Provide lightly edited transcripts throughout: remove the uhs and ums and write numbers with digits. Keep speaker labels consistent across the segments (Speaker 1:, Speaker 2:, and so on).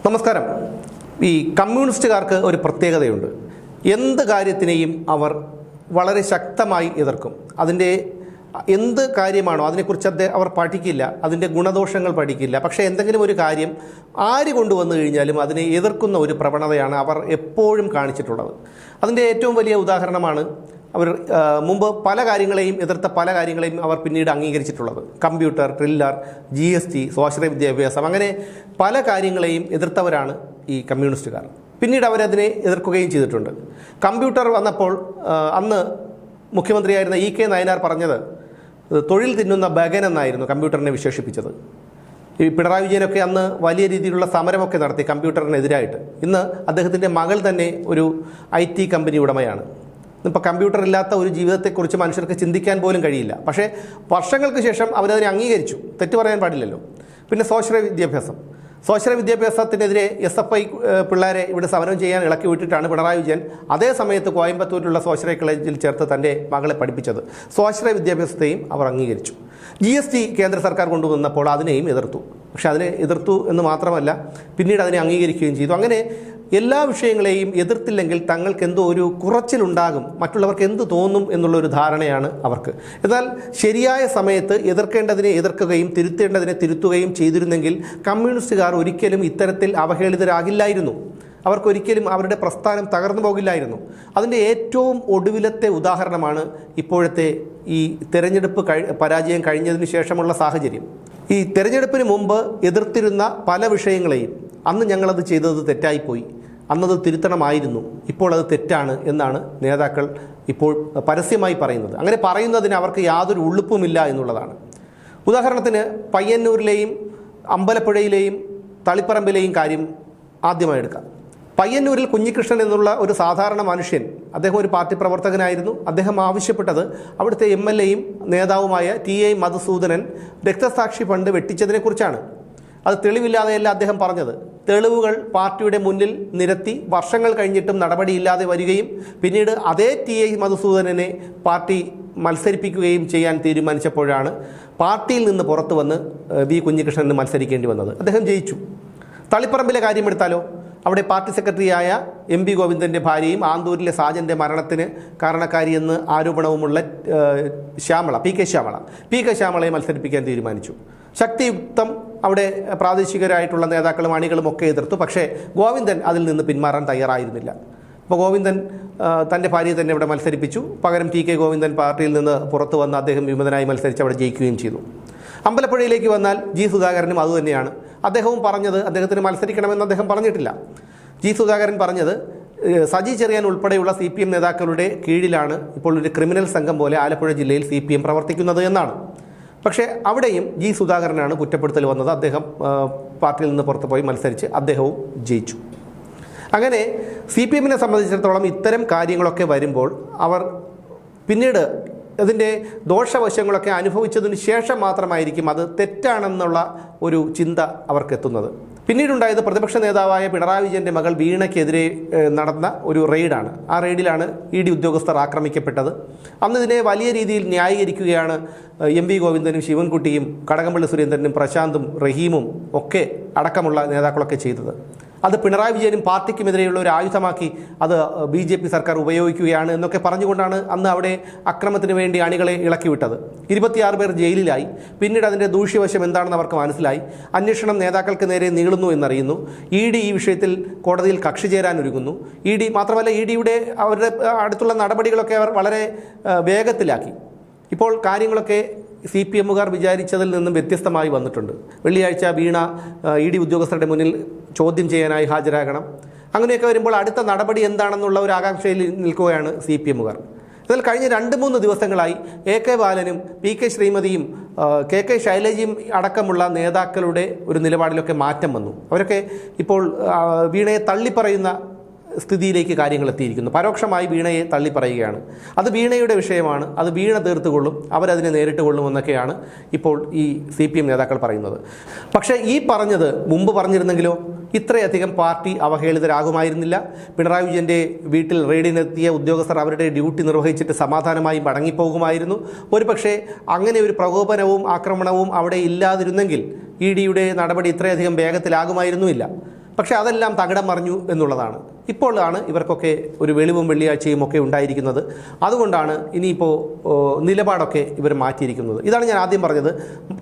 Speaker 1: നമസ്കാരം. ഈ കമ്മ്യൂണിസ്റ്റുകാർക്ക് ഒരു പ്രത്യേകതയുണ്ട്. എന്ത് കാര്യത്തിനെയും അവർ വളരെ ശക്തമായി എതിർക്കും. അതിൻ്റെ എന്ത് കാര്യമാണോ അതിനെക്കുറിച്ച് അവർ പഠിക്കില്ല, അതിൻ്റെ ഗുണദോഷങ്ങൾ പഠിക്കില്ല. പക്ഷേ എന്തെങ്കിലും ഒരു കാര്യം ആര് കൊണ്ടുവന്നു കഴിഞ്ഞാലും അതിനെ എതിർക്കുന്ന ഒരു പ്രവണതയാണ് അവർ എപ്പോഴും കാണിച്ചിട്ടുള്ളത്. അതിൻ്റെ ഏറ്റവും വലിയ ഉദാഹരണമാണ് അവർ മുമ്പ് പല കാര്യങ്ങളെയും എതിർത്ത പല കാര്യങ്ങളെയും അവർ പിന്നീട് അംഗീകരിച്ചിട്ടുള്ളത്. കമ്പ്യൂട്ടർ, ട്രില്ലർ, GST, സ്വാശ്രയ വിദ്യാഭ്യാസം, അങ്ങനെ പല കാര്യങ്ങളെയും എതിർത്തവരാണ് ഈ കമ്മ്യൂണിസ്റ്റുകാർ. പിന്നീട് അവരതിനെ എതിർക്കുകയും ചെയ്തിട്ടുണ്ട്. കമ്പ്യൂട്ടർ വന്നപ്പോൾ അന്ന് മുഖ്യമന്ത്രിയായിരുന്ന EK നായനാർ പറഞ്ഞത് തൊഴിൽ തിന്നുന്ന ബഗൻ എന്നായിരുന്നു കമ്പ്യൂട്ടറിനെ വിശേഷിപ്പിച്ചത്. ഈ പിണറായി വിജയനൊക്കെ അന്ന് വലിയ രീതിയിലുള്ള സമരമൊക്കെ നടത്തി കമ്പ്യൂട്ടറിനെതിരായിട്ട്. ഇന്ന് അദ്ദേഹത്തിൻ്റെ മകൾ തന്നെ ഒരു IT കമ്പനി ഉടമയാണ്. ഇപ്പോൾ കമ്പ്യൂട്ടർ ഇല്ലാത്ത ഒരു ജീവിതത്തെക്കുറിച്ച് മനുഷ്യർക്ക് ചിന്തിക്കാൻ പോലും കഴിയില്ല. പക്ഷേ വർഷങ്ങൾക്ക് ശേഷം അവരതിനെ അംഗീകരിച്ചു. തെറ്റു പറയാൻ പാടില്ലല്ലോ. പിന്നെ സ്വാശ്രയ വിദ്യാഭ്യാസത്തിനെതിരെ SFI പിള്ളേരെ ഇവിടെ സമരം ചെയ്യാൻ ഇളക്കി വിട്ടിട്ടാണ് പിണറായി വിജയൻ അതേ സമയത്ത് കോയമ്പത്തൂരിലുള്ള സ്വാശ്രയ കോളേജിൽ ചേർത്ത് തൻ്റെ മകളെ പഠിപ്പിച്ചത്. സ്വാശ്രയ വിദ്യാഭ്യാസത്തെയും അവർ അംഗീകരിച്ചു. GST കേന്ദ്ര സർക്കാർ കൊണ്ടുവന്നപ്പോൾ അതിനെയും എതിർത്തു. പക്ഷെ അതിനെ എതിർത്തു എന്ന് മാത്രമല്ല, പിന്നീട് അതിനെ അംഗീകരിക്കുകയും ചെയ്തു. അങ്ങനെ എല്ലാ വിഷയങ്ങളെയും എതിർത്തില്ലെങ്കിൽ തങ്ങൾക്ക് എന്തോ ഒരു കുറച്ചിലുണ്ടാകും, മറ്റുള്ളവർക്ക് എന്ത് തോന്നും എന്നുള്ളൊരു ധാരണയാണ് അവർക്ക്. എന്നാൽ ശരിയായ സമയത്ത് എതിർക്കേണ്ടതിനെ എതിർക്കുകയും തിരുത്തേണ്ടതിനെ തിരുത്തുകയും ചെയ്തിരുന്നെങ്കിൽ കമ്മ്യൂണിസ്റ്റുകാർ ഒരിക്കലും ഇത്തരത്തിൽ അവഹേളിതരാകില്ലായിരുന്നു. അവർക്കൊരിക്കലും അവരുടെ പ്രസ്ഥാനം തകർന്നു പോകില്ലായിരുന്നു. അതിൻ്റെ ഏറ്റവും ഒടുവിലത്തെ ഉദാഹരണമാണ് ഇപ്പോഴത്തെ ഈ തെരഞ്ഞെടുപ്പ് പരാജയം കഴിഞ്ഞതിന് ശേഷമുള്ള സാഹചര്യം. ഈ തെരഞ്ഞെടുപ്പിന് മുമ്പ് എതിർത്തിരുന്ന പല വിഷയങ്ങളെയും അന്ന് ഞങ്ങളത് ചെയ്തത് തെറ്റായിപ്പോയി, അന്നത് തിരുത്തണമായിരുന്നു, ഇപ്പോൾ അത് തെറ്റാണ് എന്നാണ് നേതാക്കൾ ഇപ്പോൾ പരസ്യമായി പറയുന്നത്. അങ്ങനെ പറയുന്നതിന് അവർക്ക് യാതൊരു ഉളുപ്പുമില്ല എന്നുള്ളതാണ്. ഉദാഹരണത്തിന് പയ്യന്നൂരിലെയും അമ്പലപ്പുഴയിലെയും തളിപ്പറമ്പിലെയും കാര്യം ആദ്യമായി എടുക്കാം. പയ്യന്നൂരിൽ കുഞ്ഞികൃഷ്ണൻ എന്നുള്ള ഒരു സാധാരണ മനുഷ്യൻ, അദ്ദേഹം ഒരു പാർട്ടി പ്രവർത്തകനായിരുന്നു. അദ്ദേഹം ആവശ്യപ്പെട്ടത് അവിടുത്തെ MLA-യും നേതാവുമായ TA മധുസൂദനൻ രക്തസാക്ഷി ഫണ്ട് വെട്ടിച്ചതിനെക്കുറിച്ചാണ്. അത് തെളിവില്ലാതെയല്ല അദ്ദേഹം പറഞ്ഞത്. തെളിവുകൾ പാർട്ടിയുടെ മുന്നിൽ നിരത്തി വർഷങ്ങൾ കഴിഞ്ഞിട്ടും നടപടിയില്ലാതെ വരികയും പിന്നീട് അതേ TA മധുസൂദനനെ പാർട്ടി മത്സരിപ്പിക്കുകയും ചെയ്യാൻ തീരുമാനിച്ചപ്പോഴാണ് പാർട്ടിയിൽ നിന്ന് പുറത്തു വന്ന് V കുഞ്ഞികൃഷ്ണന് മത്സരിക്കേണ്ടി വന്നത്. അദ്ദേഹം ജയിച്ചു. തളിപ്പറമ്പിലെ കാര്യമെടുത്താലോ, അവിടെ പാർട്ടി സെക്രട്ടറിയായ MB ഗോവിന്ദൻ്റെ ഭാര്യയും ആന്തൂരിലെ സാജൻ്റെ മരണത്തിന് കാരണക്കാരിയെന്ന് ആരോപണവുമുള്ള PK ശ്യാമളയെ മത്സരിപ്പിക്കാൻ തീരുമാനിച്ചു. ശക്തിയുക്തം അവിടെ പ്രാദേശികരായിട്ടുള്ള നേതാക്കളും അണികളും ഒക്കെ എതിർത്തു. പക്ഷേ ഗോവിന്ദൻ അതിൽ നിന്ന് പിന്മാറാൻ തയ്യാറായിരുന്നില്ല. അപ്പോൾ ഗോവിന്ദൻ തൻ്റെ ഭാര്യയെ തന്നെ അവിടെ മത്സരിപ്പിച്ചു. പകരം TK ഗോവിന്ദൻ പാർട്ടിയിൽ നിന്ന് പുറത്തു വന്ന് അദ്ദേഹം വിമതനായി മത്സരിച്ച് അവിടെ ജയിക്കുകയും ചെയ്തു. അമ്പലപ്പുഴയിലേക്ക് വന്നാൽ G സുധാകരനും അതുതന്നെയാണ്. അദ്ദേഹവും പറഞ്ഞത് അദ്ദേഹത്തിന് മത്സരിക്കണമെന്ന് അദ്ദേഹം പറഞ്ഞിട്ടില്ല. G സുധാകരൻ പറഞ്ഞത് സജി ചെറിയാൻ ഉൾപ്പെടെയുള്ള CPM നേതാക്കളുടെ കീഴിലാണ് ഇപ്പോൾ ഒരു ക്രിമിനൽ സംഘം പോലെ ആലപ്പുഴ ജില്ലയിൽ CPM പ്രവർത്തിക്കുന്നത് എന്നാണ്. പക്ഷേ അവിടെയും G സുധാകരനാണ് കുറ്റപ്പെടുത്തൽ വന്നത്. അദ്ദേഹം പാർട്ടിയിൽ നിന്ന് പുറത്തു പോയി മത്സരിച്ച് അദ്ദേഹവും ജയിച്ചു. അങ്ങനെ CPM-നെ സംബന്ധിച്ചിടത്തോളം ഇത്തരം കാര്യങ്ങളൊക്കെ വരുമ്പോൾ അവർ പിന്നീട് അതിൻ്റെ ദോഷവശങ്ങളൊക്കെ അനുഭവിച്ചതിന് ശേഷം മാത്രമായിരിക്കും അത് തെറ്റാണെന്നുള്ള ഒരു ചിന്ത അവർക്കെത്തുന്നത്. പിന്നീടുണ്ടായത് പ്രതിപക്ഷ നേതാവായ പിണറായി വിജയൻ്റെ മകൾ വീണയ്ക്കെതിരെ നടന്ന ഒരു റെയ്ഡാണ്. ആ റെയ്ഡിലാണ് ED ഉദ്യോഗസ്ഥർ ആക്രമിക്കപ്പെട്ടത്. അന്ന് ഇതിനെ വലിയ രീതിയിൽ ന്യായീകരിക്കുകയാണ് MV ഗോവിന്ദനും ശിവൻകുട്ടിയും കടകംപള്ളി സുരേന്ദ്രനും പ്രശാന്തും റഹീമും ഒക്കെ അടക്കമുള്ള നേതാക്കളൊക്കെ ചെയ്തത്. അത് പിണറായി വിജയനും പാർട്ടിക്കുമെതിരെയുള്ള ഒരു ആയുധമാക്കി അത് BJP സർക്കാർ ഉപയോഗിക്കുകയാണ് എന്നൊക്കെ പറഞ്ഞുകൊണ്ടാണ് അന്ന് അവിടെ അക്രമത്തിന് വേണ്ടി അണികളെ ഇളക്കിവിട്ടത്. 26 പേർ ജയിലിലായി. പിന്നീട് അതിൻ്റെ ദൂഷ്യവശം എന്താണെന്ന് അവർക്ക് മനസ്സിലായി. അന്വേഷണം നേതാക്കൾക്ക് നേരെ നീളുന്നു എന്നറിയുന്നു. ED ഈ വിഷയത്തിൽ കോടതിയിൽ കക്ഷി ചേരാൻ ഒരുങ്ങുന്നു. ED മാത്രമല്ല, EDയുടെ അവരുടെ അടുത്തുള്ള നടപടികളൊക്കെ അവർ വളരെ വേഗത്തിലാക്കി. ഇപ്പോൾ കാര്യങ്ങളൊക്കെ CPM-കാർ വിചാരിച്ചതിൽ നിന്നും വ്യത്യസ്തമായി വന്നിട്ടുണ്ട്. വെള്ളിയാഴ്ച വീണ ED ഉദ്യോഗസ്ഥരുടെ മുന്നിൽ ചോദ്യം ചെയ്യാനായി ഹാജരാകണം. അങ്ങനെയൊക്കെ വരുമ്പോൾ അടുത്ത നടപടി എന്താണെന്നുള്ള ഒരു ആകാംക്ഷയിൽ നിൽക്കുകയാണ് CPM-കാർ. എന്നാൽ കഴിഞ്ഞ 2-3 ദിവസങ്ങളായി AK ബാലനും PK ശ്രീമതിയും KK ശൈലജയും അടക്കമുള്ള നേതാക്കളുടെ ഒരു നിലപാടിലൊക്കെ മാറ്റം വന്നു. അവരൊക്കെ ഇപ്പോൾ വീണയെ തള്ളിപ്പറയുന്ന സ്ഥിതിയിലേക്ക് കാര്യങ്ങൾ എത്തിയിരിക്കുന്നു. പരോക്ഷമായി വീണയെ തള്ളിപ്പറയുകയാണ്. അത് വീണയുടെ വിഷയമാണ്, അത് വീണ തീർത്തുകൊള്ളും, അവരതിനെ നേരിട്ട് കൊള്ളുമെന്നൊക്കെയാണ് ഇപ്പോൾ ഈ CPM നേതാക്കൾ പറയുന്നത്. പക്ഷേ ഈ പറഞ്ഞത് മുമ്പ് പറഞ്ഞിരുന്നെങ്കിലോ ഇത്രയധികം പാർട്ടി അവഹേളിതരാകുമായിരുന്നില്ല. പിണറായി വിജയൻ്റെ വീട്ടിൽ റെയ്ഡിനെത്തിയ ഉദ്യോഗസ്ഥർ അവരുടെ ഡ്യൂട്ടി നിർവഹിച്ചിട്ട് സമാധാനമായി മടങ്ങിപ്പോകുമായിരുന്നു. ഒരുപക്ഷെ അങ്ങനെ ഒരു പ്രകോപനവും ആക്രമണവും അവിടെ ഇല്ലാതിരുന്നെങ്കിൽ EDയുടെ നടപടി ഇത്രയധികം വേഗത്തിലാകുമായിരുന്നുമില്ല. പക്ഷേ അതെല്ലാം തകിടം മറിഞ്ഞു എന്നുള്ളതാണ്. ഇപ്പോഴാണ് ഇവർക്കൊക്കെ ഒരു വെളിവും വെള്ളിയാഴ്ചയും ഒക്കെ ഉണ്ടായിരിക്കുന്നത്. അതുകൊണ്ടാണ് ഇനിയിപ്പോൾ നിലപാടൊക്കെ ഇവർ മാറ്റിയിരിക്കുന്നത്. ഇതാണ് ഞാൻ ആദ്യം പറഞ്ഞത്.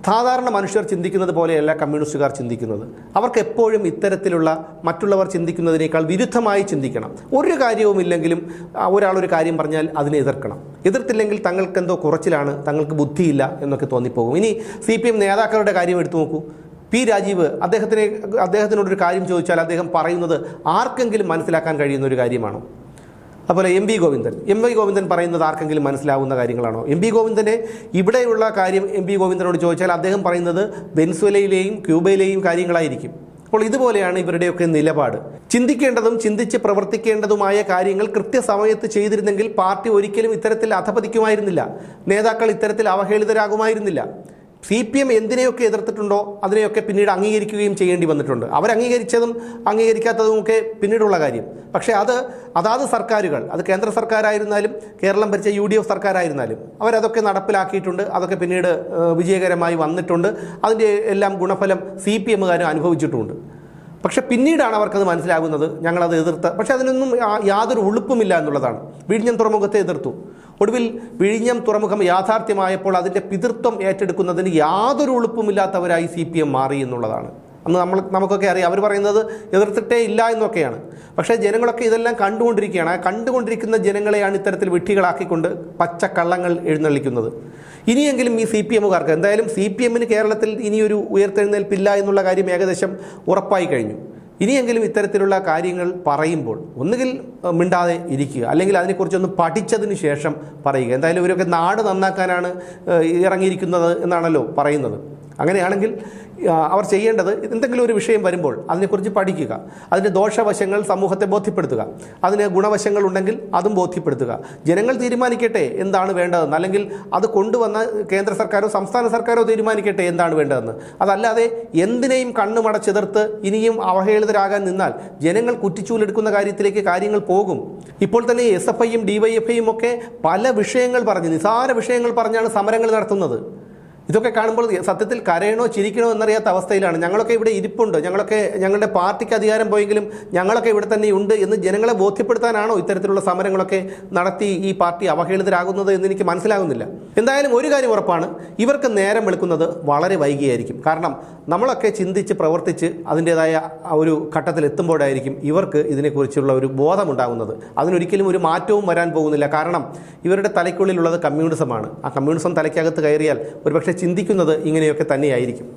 Speaker 1: സാധാരണ മനുഷ്യർ ചിന്തിക്കുന്നത് പോലെയല്ല കമ്മ്യൂണിസ്റ്റുകാർ ചിന്തിക്കുന്നത്. അവർക്ക് എപ്പോഴും ഇത്തരത്തിലുള്ള മറ്റുള്ളവർ ചിന്തിക്കുന്നതിനേക്കാൾ വിരുദ്ധമായി ചിന്തിക്കണം. ഒരു കാര്യവുമില്ലെങ്കിലും ഒരാളൊരു കാര്യം പറഞ്ഞാൽ അതിനെ എതിർക്കണം. എതിർത്തില്ലെങ്കിൽ തങ്ങൾക്കെന്തോ കുറച്ചിലാണ്, തങ്ങൾക്ക് ബുദ്ധിയില്ല എന്നൊക്കെ തോന്നിപ്പോകും. ഇനി CPM നേതാക്കളുടെ കാര്യം എടുത്തു നോക്കൂ. പി രാജീവ് അദ്ദേഹത്തിനോടൊരു കാര്യം ചോദിച്ചാൽ അദ്ദേഹം പറയുന്നത് ആർക്കെങ്കിലും മനസ്സിലാക്കാൻ കഴിയുന്ന ഒരു കാര്യമാണോ? അതുപോലെ എം വി ഗോവിന്ദൻ പറയുന്നത് ആർക്കെങ്കിലും മനസ്സിലാവുന്ന കാര്യങ്ങളാണോ? എം വി ഗോവിന്ദനെ ഇവിടെയുള്ള കാര്യം എം വി ഗോവിന്ദനോട് ചോദിച്ചാൽ അദ്ദേഹം പറയുന്നത് വെനസ്വേലയിലെയും ക്യൂബയിലെയും കാര്യങ്ങളായിരിക്കും. അപ്പോൾ ഇതുപോലെയാണ് ഇവരുടെയൊക്കെ നിലപാട്. ചിന്തിക്കേണ്ടതും ചിന്തിച്ച് പ്രവർത്തിക്കേണ്ടതുമായ കാര്യങ്ങൾ കൃത്യസമയത്ത് ചെയ്തിരുന്നെങ്കിൽ പാർട്ടി ഒരിക്കലും ഇത്തരത്തിൽ അധപതിക്കുമായിരുന്നില്ല, നേതാക്കൾ ഇത്തരത്തിൽ അവഹേളിതരാകുമായിരുന്നില്ല. CPM എന്തിനെയൊക്കെ എതിർത്തിട്ടുണ്ടോ അതിനെയൊക്കെ പിന്നീട് അംഗീകരിക്കുകയും ചെയ്യേണ്ടി വന്നിട്ടുണ്ട്. അവരംഗീകരിച്ചതും അംഗീകരിക്കാത്തതുമൊക്കെ പിന്നീടുള്ള കാര്യം. പക്ഷേ അതാത് സർക്കാരുകൾ, അത് കേന്ദ്ര സർക്കാരായിരുന്നാലും കേരളം ഭരിച്ച UDF സർക്കാരായിരുന്നാലും അവരതൊക്കെ നടപ്പിലാക്കിയിട്ടുണ്ട്. അതൊക്കെ പിന്നീട് വിജയകരമായി വന്നിട്ടുണ്ട്. അതിൻ്റെ എല്ലാം ഗുണഫലം CPMകാരും അനുഭവിച്ചിട്ടുമുണ്ട്. പക്ഷെ പിന്നീടാണ് അവർക്കത് മനസ്സിലാകുന്നത് ഞങ്ങളത് എതിർത്ത്. പക്ഷെ അതിനൊന്നും യാതൊരു ഉളുപ്പുമില്ല എന്നുള്ളതാണ്. വിഴിഞ്ഞം തുറമുഖത്തെ എതിർത്തു. ഒടുവിൽ വിഴിഞ്ഞം തുറമുഖം യാഥാർത്ഥ്യമായപ്പോൾ അതിൻ്റെ പിതൃത്വം ഏറ്റെടുക്കുന്നതിന് യാതൊരു ഉളുപ്പുമില്ലാത്തവരായി CPM മാറി എന്നുള്ളതാണ്. അന്ന് നമുക്കൊക്കെ അറിയാം. അവർ പറയുന്നത് എതിർത്തിട്ടേ ഇല്ല എന്നൊക്കെയാണ്. പക്ഷേ ജനങ്ങളൊക്കെ ഇതെല്ലാം കണ്ടുകൊണ്ടിരിക്കുകയാണ്. കണ്ടുകൊണ്ടിരിക്കുന്ന ജനങ്ങളെയാണ് ഇത്തരത്തിൽ വിഡ്ഢികളാക്കിക്കൊണ്ട് പച്ചക്കള്ളങ്ങൾ എഴുന്നള്ളിക്കുന്നത്. ഇനിയെങ്കിലും ഈ CPMകാർക്ക്, എന്തായാലും CPMന് കേരളത്തിൽ ഇനിയൊരു ഉയർത്തെഴുന്നേൽപ്പില്ല എന്നുള്ള കാര്യം ഏകദേശം ഉറപ്പായി കഴിഞ്ഞു. ഇനിയെങ്കിലും ഇത്തരത്തിലുള്ള കാര്യങ്ങൾ പറയുമ്പോൾ ഒന്നുകിൽ മിണ്ടാതെ ഇരിക്കുക, അല്ലെങ്കിൽ അതിനെക്കുറിച്ചൊന്ന് പഠിച്ചതിന് ശേഷം പറയുക. എന്തായാലും ഇവരൊക്കെ നാട് നന്നാക്കാനാണ് ഇറങ്ങിയിരിക്കുന്നത് എന്നാണല്ലോ പറയുന്നത്. അങ്ങനെയാണെങ്കിൽ അവർ ചെയ്യേണ്ടത് എന്തെങ്കിലും ഒരു വിഷയം വരുമ്പോൾ അതിനെക്കുറിച്ച് പഠിക്കുക, അതിൻ്റെ ദോഷവശങ്ങൾ സമൂഹത്തെ ബോധ്യപ്പെടുത്തുക, അതിന് ഗുണവശങ്ങൾ ഉണ്ടെങ്കിൽ അതും ബോധ്യപ്പെടുത്തുക. ജനങ്ങൾ തീരുമാനിക്കട്ടെ എന്താണ് വേണ്ടതെന്ന്, അല്ലെങ്കിൽ അത് കൊണ്ടുവന്ന കേന്ദ്ര സർക്കാരോ സംസ്ഥാന സർക്കാരോ തീരുമാനിക്കട്ടെ എന്താണ് വേണ്ടതെന്ന്. അതല്ലാതെ എന്തിനേയും കണ്ണുമടച്ചെതിർത്ത് ഇനിയും അവഹേളിതരാകാൻ നിന്നാൽ ജനങ്ങൾ കുറ്റിച്ചൂലെടുക്കുന്ന കാര്യത്തിലേക്ക് കാര്യങ്ങൾ പോകും. ഇപ്പോൾ തന്നെ SFIയും DYFIയും ഒക്കെ പല വിഷയങ്ങൾ പറഞ്ഞ്, നിസാര വിഷയങ്ങൾ പറഞ്ഞാണ് സമരങ്ങൾ നടത്തുന്നത്. ഇതൊക്കെ കാണുമ്പോൾ സത്യത്തിൽ കരയണോ ചിരിക്കണോ എന്നറിയാത്ത അവസ്ഥയിലാണ്. ഞങ്ങളൊക്കെ ഇവിടെ ഇരിപ്പുണ്ട്, ഞങ്ങളുടെ പാർട്ടിക്ക് അധികാരം പോയെങ്കിലും ഞങ്ങളൊക്കെ ഇവിടെ തന്നെ ഉണ്ട് എന്ന് ജനങ്ങളെ ബോധ്യപ്പെടുത്താനാണോ ഇത്തരത്തിലുള്ള സമരങ്ങളൊക്കെ നടത്തി ഈ പാർട്ടി അവഹേളിതരാകുന്നത് എന്ന് എനിക്ക് മനസ്സിലാകുന്നില്ല. എന്തായാലും ഒരു കാര്യം ഉറപ്പാണ്, ഇവർക്ക് നേരം വെളുക്കുന്നത് വളരെ വൈകിയായിരിക്കും. കാരണം നമ്മളൊക്കെ ചിന്തിച്ച് പ്രവർത്തിച്ച് അതിൻ്റേതായ ഒരു ഘട്ടത്തിൽ എത്തുമ്പോഴായിരിക്കും ഇവർക്ക് ഇതിനെക്കുറിച്ചുള്ള ഒരു ബോധമുണ്ടാകുന്നത്. അതിനൊരിക്കലും ഒരു മാറ്റവും വരാൻ പോകുന്നില്ല. കാരണം ഇവരുടെ തലയ്ക്കുള്ളിലുള്ളത് കമ്മ്യൂണിസമാണ്. ആ കമ്മ്യൂണിസം തലയ്ക്കകത്ത് കയറിയാൽ ഒരുപക്ഷെ ചിന്തിക്കുന്നത് ഇങ്ങനെയൊക്കെ തന്നെയായിരിക്കും.